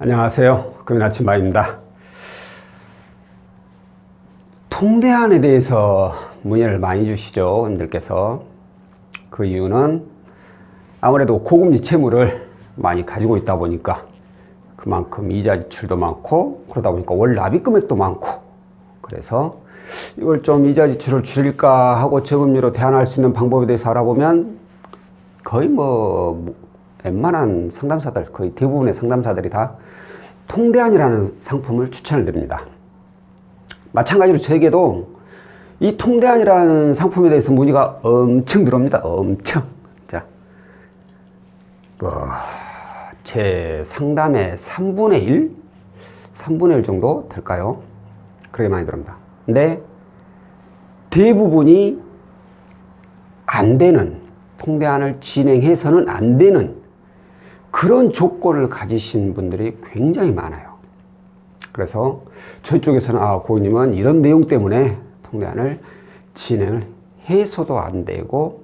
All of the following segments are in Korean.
안녕하세요. 금연 아침마입니다. 통대안에 대해서 문의를 많이 주시죠, 분들께서. 그 이유는 아무래도 고금리 채무를 많이 가지고 있다 보니까 그만큼 이자 지출도 많고, 그러다 보니까 월 납입 금액도 많고, 그래서 이걸 좀 이자 지출을 줄일까 하고 저금리로 대안할 수 있는 방법에 대해서 알아보면 거의 웬만한 상담사들, 거의 대부분의 상담사들이 다 통대안이라는 상품을 추천을 드립니다. 마찬가지로 저에게도 이 통대안이라는 상품에 대해서 문의가 엄청 들어옵니다. 엄청. 자, 제 상담의 3분의 1? 3분의 1 정도 될까요? 그렇게 많이 들어옵니다. 근데 대부분이 안 되는, 통대안을 진행해서는 안 되는 그런 조건을 가지신 분들이 굉장히 많아요. 그래서 저희 쪽에서는 고객님은 이런 내용 때문에 통대안을 진행을 해서도 안 되고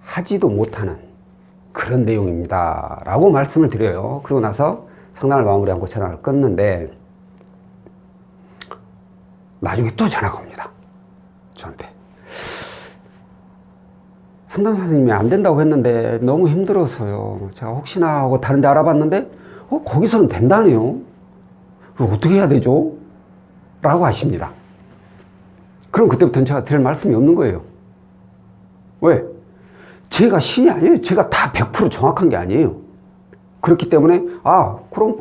하지도 못하는 그런 내용입니다 라고 말씀을 드려요. 그러고 나서 상담을 마무리하고 전화를 끊는데 나중에 또 전화가 옵니다. 저한테. 상담사 선생님이 안 된다고 했는데 너무 힘들어서요. 제가 혹시나 하고 다른 데 알아봤는데 거기서는 된다네요. 그럼 어떻게 해야 되죠? 라고 하십니다. 그럼 그때부터는 제가 드릴 말씀이 없는 거예요. 왜? 제가 신이 아니에요. 제가 다 100% 정확한 게 아니에요. 그렇기 때문에 그럼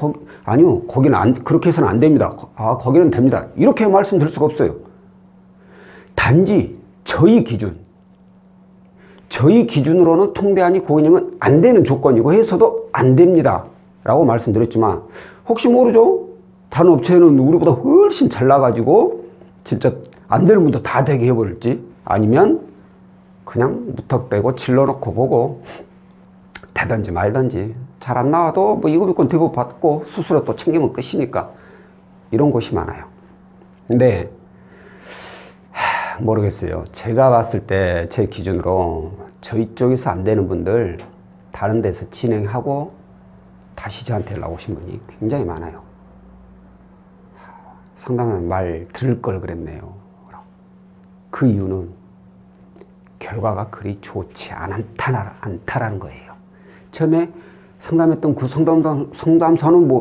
아니요. 거기는 그렇게 해서는 안 됩니다. 거기는 됩니다. 이렇게 말씀드릴 수가 없어요. 단지 저희 기준으로는 통대안이 고객님은 안 되는 조건이고 해서도 안 됩니다 라고 말씀드렸지만, 혹시 모르죠? 다른 업체는 우리보다 훨씬 잘 나가지고 진짜 안 되는 분도 다 되게 해버릴지, 아니면 그냥 무턱대고 질러놓고 보고 되든지 말든지, 잘 안 나와도 이급유권 대부 받고 수수료 또 챙기면 끝이니까, 이런 곳이 많아요. 근데 모르겠어요. 제가 봤을 때 제 기준으로 저희 쪽에서 안 되는 분들 다른 데서 진행하고 다시 저한테 연락 오신 분이 굉장히 많아요. 상담하는 말 들을 걸 그랬네요. 그 이유는 결과가 그리 좋지 않다라는 거예요. 처음에 상담했던 그 상담사는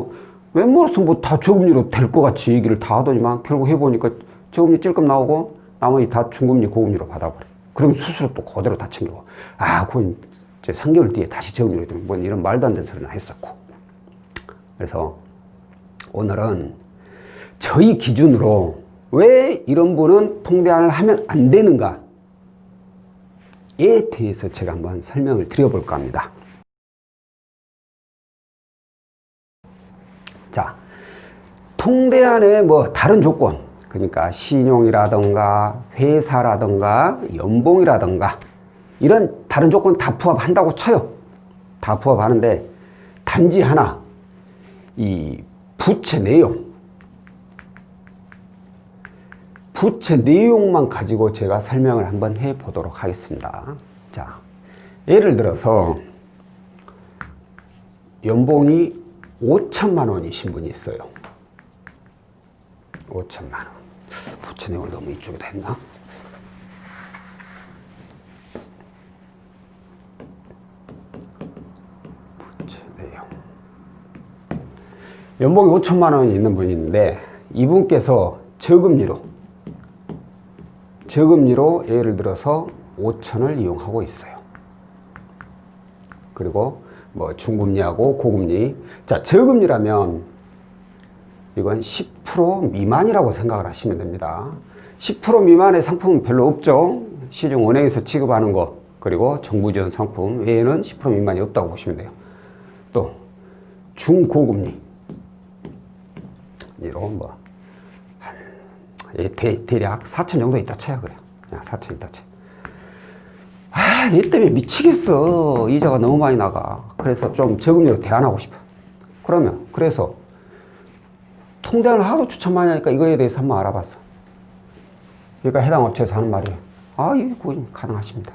웬만해서 다 저금리로 될 것 같이 얘기를 다 하더니만 결국 해보니까 저금리 찔끔 나오고 나머지 다 중금리 고금리로 받아버려. 그럼 수수료 또 그대로 다 챙기고, 그건 이제 3개월 뒤에 다시 저금리로 되면 이런 말도 안 되는 소리나 했었고. 그래서 오늘은 저희 기준으로 왜 이런 분은 통대안을 하면 안 되는가에 대해서 제가 한번 설명을 드려볼까 합니다. 자, 통대안의 다른 조건, 그러니까 신용이라든가 회사라든가 연봉이라든가 이런 다른 조건을 다 부합한다고 쳐요. 다 부합하는데 단지 하나, 이 부채 내용만 가지고 제가 설명을 한번 해보도록 하겠습니다. 자, 예를 들어서 연봉이 5천만 원이신 분이 있어요. 5천만 원. 부채 내용을 너무 이쪽에다 했나? 부채 내용. 연봉이 5천만 원이 있는 분이 있는데, 이분께서 저금리로 예를 들어서 5천을 이용하고 있어요. 그리고 중금리하고 고금리. 자, 저금리라면 이건 10% 미만이라고 생각을 하시면 됩니다. 10% 미만의 상품은 별로 없죠. 시중 은행에서 취급하는 거, 그리고 정부 지원 상품 외에는 10% 미만이 없다고 보시면 돼요. 또 중고금리 이런 대략 4천 정도 있다 쳐요. 그래요. 4천 있다 쳐. 얘 때문에 미치겠어. 이자가 너무 많이 나가. 그래서 좀 저금리로 대안하고 싶어. 그래서 통대안을 하도 추천 많이 하니까 이거에 대해서 한번 알아봤어. 그러니까 해당 업체에서 하는 말이에요. 이거 가능하십니다.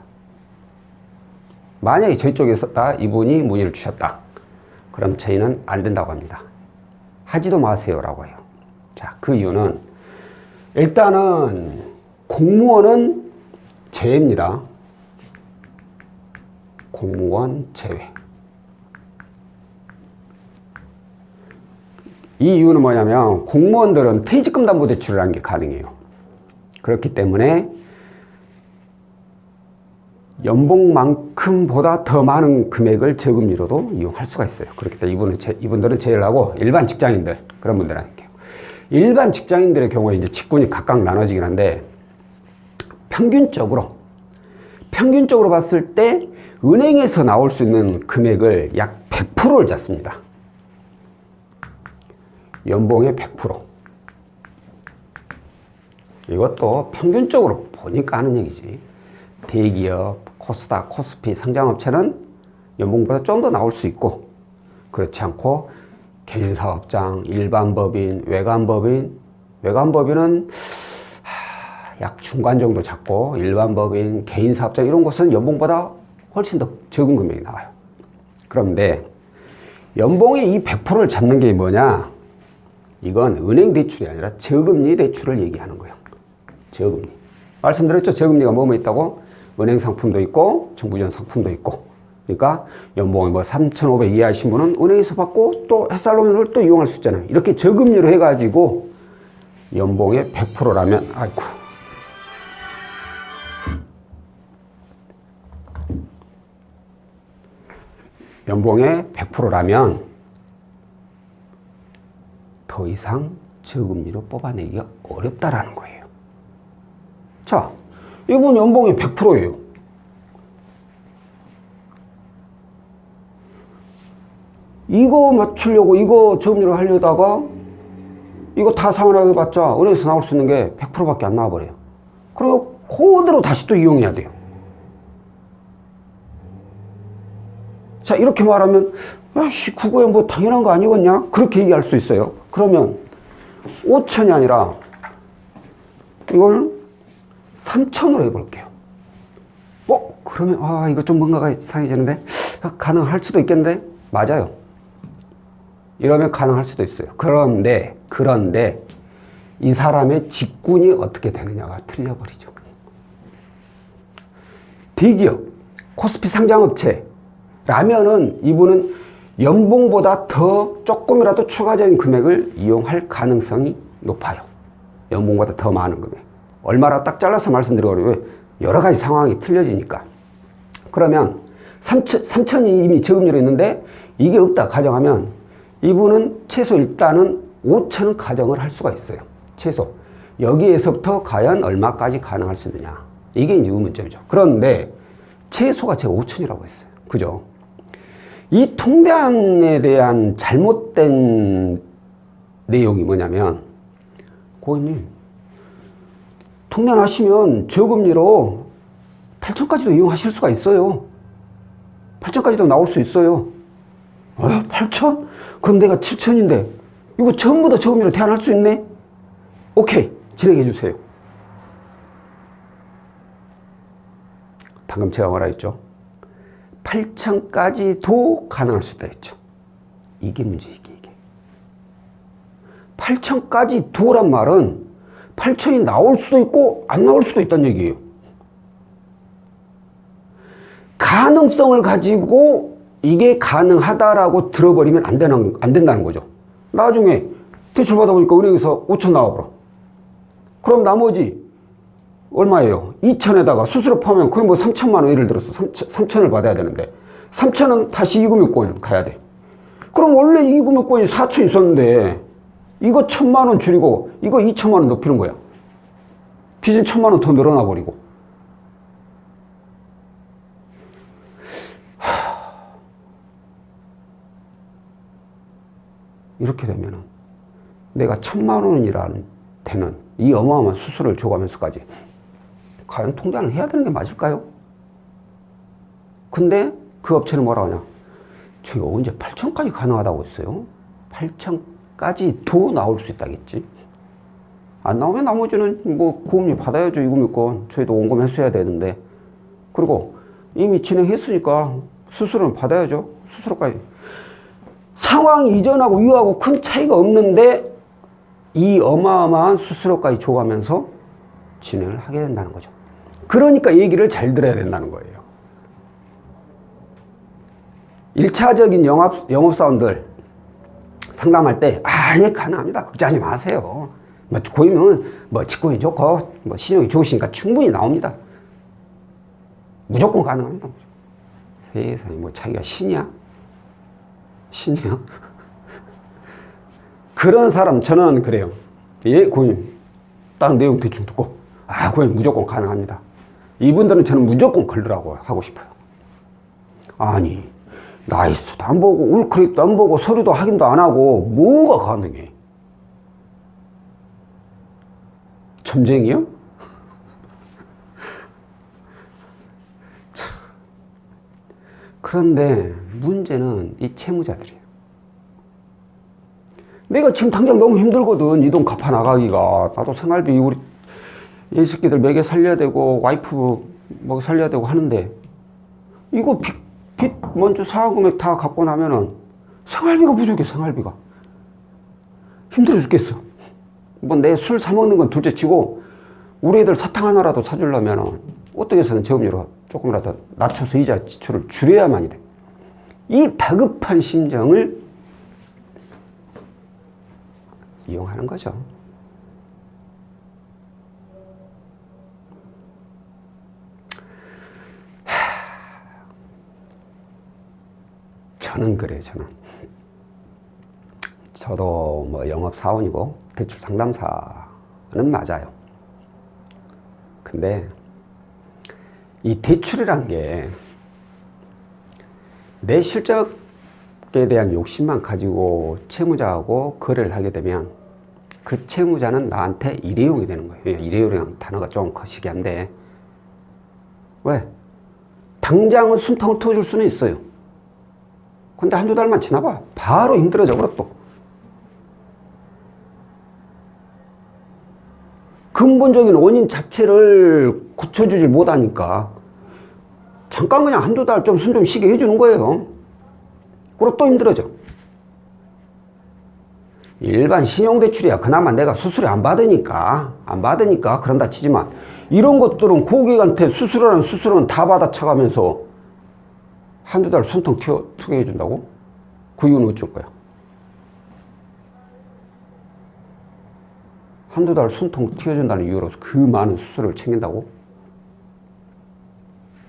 만약에 저희 쪽에 있었다, 이분이 문의를 주셨다. 그럼 저희는 안 된다고 합니다. 하지도 마세요라고 해요. 자, 그 이유는 일단은 공무원은 제외입니다. 공무원 제외. 이 이유는 뭐냐면 공무원들은 퇴직금담보대출이라는 게 가능해요. 그렇기 때문에 연봉만큼보다 더 많은 금액을 저금리로도 이용할 수가 있어요. 그렇기 때문에 이분들은 제외를 하고 일반 직장인들, 그런 분들 할게요. 일반 직장인들의 경우에 이제 직군이 각각 나눠지긴 한데 평균적으로 봤을 때 은행에서 나올 수 있는 금액을 약 100%를 잡습니다. 연봉의 100%. 이것도 평균적으로 보니까 하는 얘기지. 대기업, 코스닥, 코스피 상장업체는 연봉보다 좀 더 나올 수 있고, 그렇지 않고 개인사업장, 일반법인, 외관법인은 약 중간 정도 잡고, 일반법인, 개인사업장 이런 곳은 연봉보다 훨씬 더 적은 금액이 나와요. 그런데 연봉의 이 100%를 잡는 게 뭐냐? 이건 은행 대출이 아니라 저금리 대출을 얘기하는 거예요. 저금리. 말씀드렸죠? 저금리가 뭐뭐 있다고? 은행 상품도 있고 정부지원 상품도 있고. 그러니까 연봉이 뭐 3,500 이하이신 분은 은행에서 받고 또 햇살론을 또 이용할 수 있잖아요. 이렇게 저금리로 해가지고 연봉의 100%라면 아이고. 연봉의 100%라면 더 이상 저금리로 뽑아내기가 어렵다라는 거예요. 자, 이분 연봉이 100%예요. 이거 맞추려고, 이거 저금리로 하려다가 이거 다 상환하게 봤자 은행에서 나올 수 있는 게 100%밖에 안 나와버려요. 그리고 그대로 다시 또 이용해야 돼요. 자, 이렇게 말하면 야씨 그거야 뭐 당연한 거 아니겠냐? 그렇게 얘기할 수 있어요. 그러면 5천이 아니라 이걸 3천으로 해볼게요. 그러면 이거 좀 뭔가가 이상해지는데 가능할 수도 있겠는데? 맞아요. 이러면 가능할 수도 있어요. 그런데 이 사람의 직군이 어떻게 되느냐가 틀려버리죠. 대기업, 코스피 상장업체 라면은 이분은 연봉보다 더 조금이라도 추가적인 금액을 이용할 가능성이 높아요. 연봉보다 더 많은 금액. 얼마나 딱 잘라서 말씀드리고 왜 여러 가지 상황이 틀려지니까. 그러면 3천이 이미 저금리로 있는데 이게 없다 가정하면 이분은 최소 일단은 5천은 가정을 할 수가 있어요. 최소. 여기에서부터 과연 얼마까지 가능할 수 있느냐. 이게 이제 의문점이죠. 그런데 최소가 제가 5천이라고 했어요. 그죠? 이 통대안에 대한 잘못된 내용이 뭐냐면 고객님 통대안 하시면 저금리로 8천까지도 이용하실 수가 있어요. 8천까지도 나올 수 있어요. 8천? 그럼 내가 7천인데 이거 전부 다 저금리로 대안할 수 있네? 오케이, 진행해 주세요. 방금 제가 뭐라 했죠? 8천까지도 가능할 수 있다 했죠. 이게 문제, 이게. 8천까지도란 말은 8천이 나올 수도 있고 안 나올 수도 있다는 얘기예요. 가능성을 가지고 이게 가능하다라고 들어버리면 안 된다는 거죠. 나중에 대출 받아보니까 은행에서 5천 나와버려. 그럼 나머지 얼마예요? 2천에다가 수수료 포함하면 거의 뭐 3천만 원 예를 들어서 3천을 받아야 되는데 3천은 다시 이금융권 가야 돼. 그럼 원래 이금융권이 4천 있었는데 이거 1,000만 원 줄이고 이거 2천만 원 높이는 거야. 빚은 1,000만 원 더 늘어나 버리고. 이렇게 되면은 내가 1,000만 원이라는 되는 이 어마어마한 수수료를 줘가면서까지 과연 통장을 해야 되는 게 맞을까요? 근데 그 업체는 뭐라고 하냐? 저희가 언제 8천까지 가능하다고 했어요? 8천까지도 나올 수 있다겠지? 안 나오면 나머지는 뭐 고금리 받아야죠. 이금융권 저희도 원금 회수해야 되는데. 그리고 이미 진행했으니까 수수료는 받아야죠. 수수료까지. 상황 이전하고 이후하고 큰 차이가 없는데 이 어마어마한 수수료까지 줘가면서 진행을 하게 된다는 거죠. 그러니까 얘기를 잘 들어야 된다는 거예요. 1차적인 영업사원들 상담할 때, 예, 가능합니다. 걱정하지 마세요. 뭐, 고이면, 뭐, 직권이 좋고, 뭐, 신용이 좋으시니까 충분히 나옵니다. 무조건 가능합니다. 세상에, 뭐, 자기가 신이야? 신이야? 그런 사람, 저는 그래요. 예, 고임. 다른 내용 대충 듣고, 고임 무조건 가능합니다. 이분들은 저는 무조건 걸으라고 하고 싶어요. 아니, 나이스도 안 보고, 울크릭도 안 보고, 서류도 확인도 안 하고, 뭐가 가능해? 점쟁이요? 그런데 문제는 이 채무자들이에요. 내가 지금 당장 너무 힘들거든. 이 돈 갚아 나가기가. 나도 생활비 우리 이 새끼들 먹여 살려야 되고 와이프 먹여 살려야 되고 하는데 이거 빚 먼저 사과금액 다 갚고 나면은 생활비가 부족해. 생활비가 힘들어 죽겠어. 뭐 내 술 사 먹는 건 둘째 치고 우리 애들 사탕 하나라도 사주려면은 어떻게 해서는 재업료를 조금이라도 낮춰서 이자 지출을 줄여야만이 돼. 이 다급한 심정을 이용하는 거죠. 저는 그래요. 저도 뭐 영업사원이고 대출 상담사는 맞아요. 근데 이 대출이란 게 내 실적에 대한 욕심만 가지고 채무자하고 거래를 하게 되면 그 채무자는 나한테 일회용이 되는 거예요. 일회용이라는 단어가 좀 거시기한데 왜? 당장은 숨통을 트어줄 수는 있어요. 근데 한두 달만 지나봐. 바로 힘들어져 버려 또. 근본적인 원인 자체를 고쳐주질 못하니까 잠깐 그냥 한두 달 좀 숨 좀 쉬게 해주는 거예요. 그리고 또 힘들어져. 일반 신용대출이야. 그나마 내가 수수료 안 받으니까 그런다 치지만 이런 것들은 고객한테 수수료는 다 받아쳐가면서 한두 달 숨통 트게 해준다고? 그 이유는 어쩔 거야? 한두 달 숨통 튀어준다는 이유로 그 많은 수수료를 챙긴다고?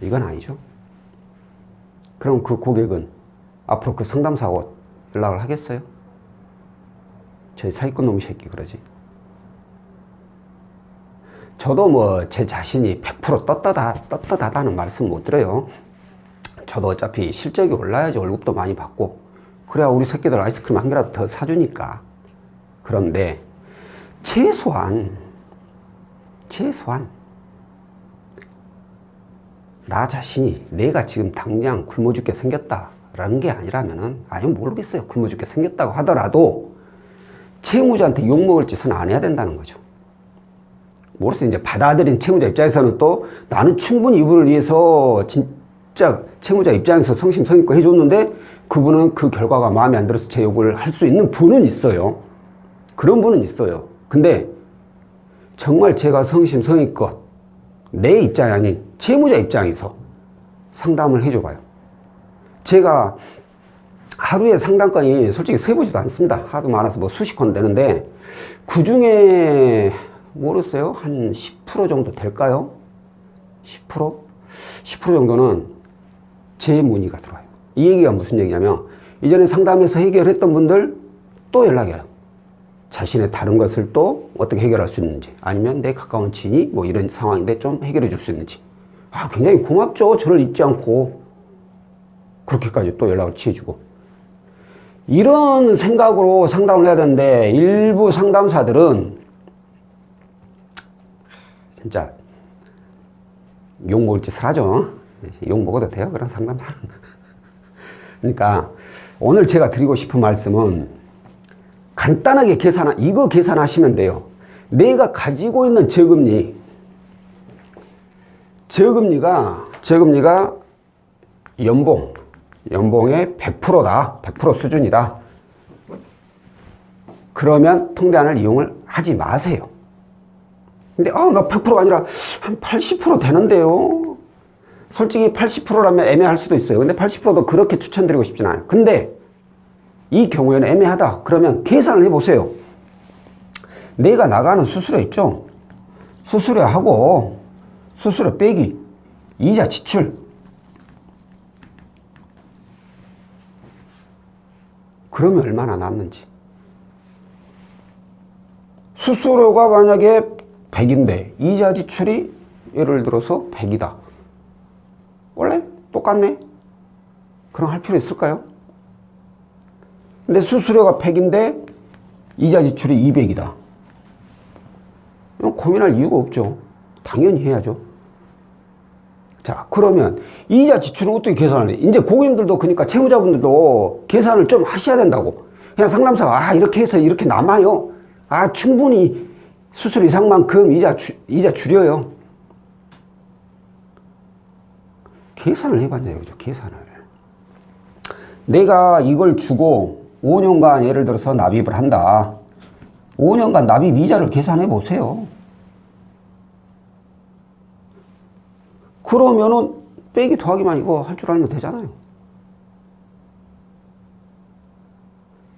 이건 아니죠. 그럼 그 고객은 앞으로 그 상담사하고 연락을 하겠어요? 저희 사기꾼 놈의 새끼 그러지. 저도 뭐 제 자신이 100% 떳떳하다는 말씀 못 드려요. 저도 어차피 실적이 올라야지 월급도 많이 받고 그래야 우리 새끼들 아이스크림 한 개라도 더 사주니까. 그런데 최소한 나 자신이 내가 지금 당장 굶어 죽게 생겼다라는 게 아니라면은 모르겠어요. 굶어 죽게 생겼다고 하더라도 채무자한테 욕먹을 짓은 안 해야 된다는 거죠. 모르겠어요. 이제 받아들인 채무자 입장에서는 또 나는 충분히 이분을 위해서 진짜 채무자 입장에서 성심성의껏 해줬는데 그분은 그 결과가 마음에 안 들어서 제 욕을 할 수 있는 분은 있어요. 그런 분은 있어요. 근데 정말 제가 성심성의껏 내 입장이 아닌 채무자 입장에서 상담을 해줘봐요. 제가 하루에 상담건이 솔직히 세보지도 않습니다. 하도 많아서 뭐 수십 건 되는데 그 중에 모르겠어요. 한 10% 정도 될까요? 10%? 10% 정도는 제 문의가 들어와요. 이 얘기가 무슨 얘기냐면 이전에 상담해서 해결했던 분들 또 연락이 와요. 자신의 다른 것을 또 어떻게 해결할 수 있는지 아니면 내 가까운 지인이 뭐 이런 상황인데 좀 해결해 줄 수 있는지 굉장히 고맙죠. 저를 잊지 않고 그렇게까지 또 연락을 취해주고 이런 생각으로 상담을 해야 되는데 일부 상담사들은 진짜 욕먹을 짓을 하죠. 욕먹어도 돼요. 그런 상담사는. 그러니까 오늘 제가 드리고 싶은 말씀은 간단하게 이거 계산하시면 돼요. 내가 가지고 있는 저금리가 연봉의 100%다. 100% 수준이다. 그러면 통대안을 이용을 하지 마세요. 근데 나 100%가 아니라 한 80% 되는데요. 솔직히 80%라면 애매할 수도 있어요. 근데 80%도 그렇게 추천드리고 싶진 않아요. 근데 이 경우에는 애매하다. 그러면 계산을 해보세요. 내가 나가는 수수료 있죠? 수수료하고 수수료 빼기 이자 지출. 그러면 얼마나 남는지. 수수료가 만약에 100인데 이자 지출이 예를 들어서 100이다. 원래 똑같네? 그럼 할 필요 있을까요? 근데 수수료가 100인데 이자 지출이 200이다. 고민할 이유가 없죠. 당연히 해야죠. 자, 그러면 이자 지출은 어떻게 계산하냐? 이제 고객님들도 그러니까 채무자분들도 계산을 좀 하셔야 된다고. 그냥 상담사가 이렇게 해서 이렇게 남아요. 충분히 수수료 이상만큼 이자 줄여요. 계산을 해봤냐 이거죠. 계산을. 내가 이걸 주고 5년간 예를 들어서 납입을 한다. 5년간 납입 이자를 계산해 보세요. 그러면은 빼기 더하기만 이거 할 줄 알면 되잖아요.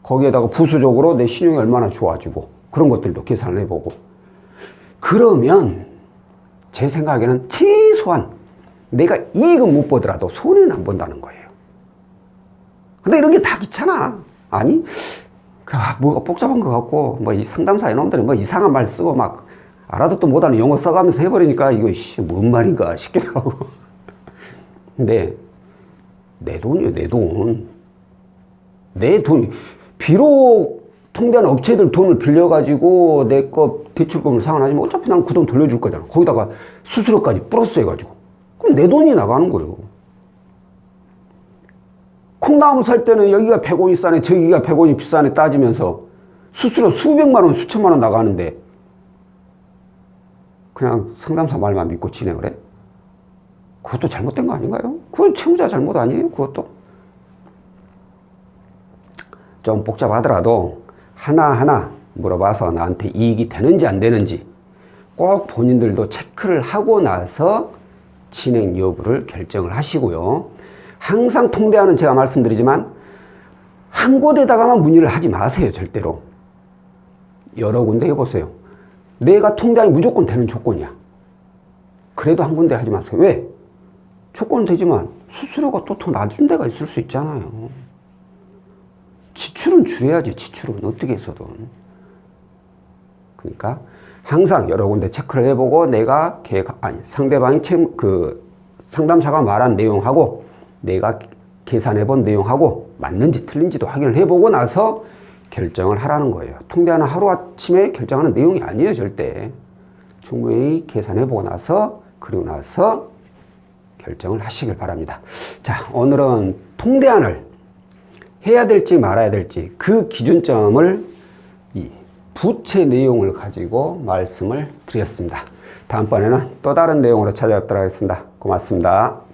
거기에다가 부수적으로 내 신용이 얼마나 좋아지고 그런 것들도 계산을 해보고. 그러면 제 생각에는 최소한 내가 이익은 못 보더라도 손해는 안 본다는 거예요. 근데 이런 게 다 귀찮아. 아니 뭐가 복잡한 것 같고 뭐 이 상담사 이놈들이 뭐 이상한 말 쓰고 막 알아듣도 못하는 영어 써가면서 해버리니까 이거 뭔 말인가 싶기도 하고. 근데 내 돈이에요. 내 돈. 내 돈이. 비록 통대한 업체들 돈을 빌려가지고 내 거 대출금을 상환하지만 어차피 난 그 돈 돌려줄 거잖아. 거기다가 수수료까지 플러스 해가지고. 그럼 내 돈이 나가는 거예요. 콩나물 살 때는 여기가 100원이 싸네 저기가 100원이 비싸네 따지면서 수수료 수백만 원 수천만 원 나가는데 그냥 상담사 말만 믿고 진행을 해? 그것도 잘못된 거 아닌가요? 그건 채무자 잘못 아니에요? 그것도? 좀 복잡하더라도 하나하나 물어봐서 나한테 이익이 되는지 안 되는지 꼭 본인들도 체크를 하고 나서 진행 여부를 결정을 하시고요. 항상 통대안은 제가 말씀드리지만 한 곳에다가만 문의를 하지 마세요. 절대로. 여러 군데 해보세요. 내가 통대안이 무조건 되는 조건이야. 그래도 한 군데 하지 마세요. 왜? 조건은 되지만 수수료가 또 더 낮은 데가 있을 수 있잖아요. 지출은 줄여야지. 지출은 어떻게 해서든. 그러니까 항상 여러 군데 체크를 해보고 내가 상대방이 상담사가 말한 내용하고 내가 계산해본 내용하고 맞는지 틀린지도 확인을 해보고 나서 결정을 하라는 거예요. 통대안은 하루아침에 결정하는 내용이 아니에요. 절대. 충분히 계산해보고 나서 그리고 나서 결정을 하시길 바랍니다. 자, 오늘은 통대안을 해야 될지 말아야 될지 그 기준점을 이 부채 내용을 가지고 말씀을 드렸습니다. 다음번에는 또 다른 내용으로 찾아뵙도록 하겠습니다. 고맙습니다.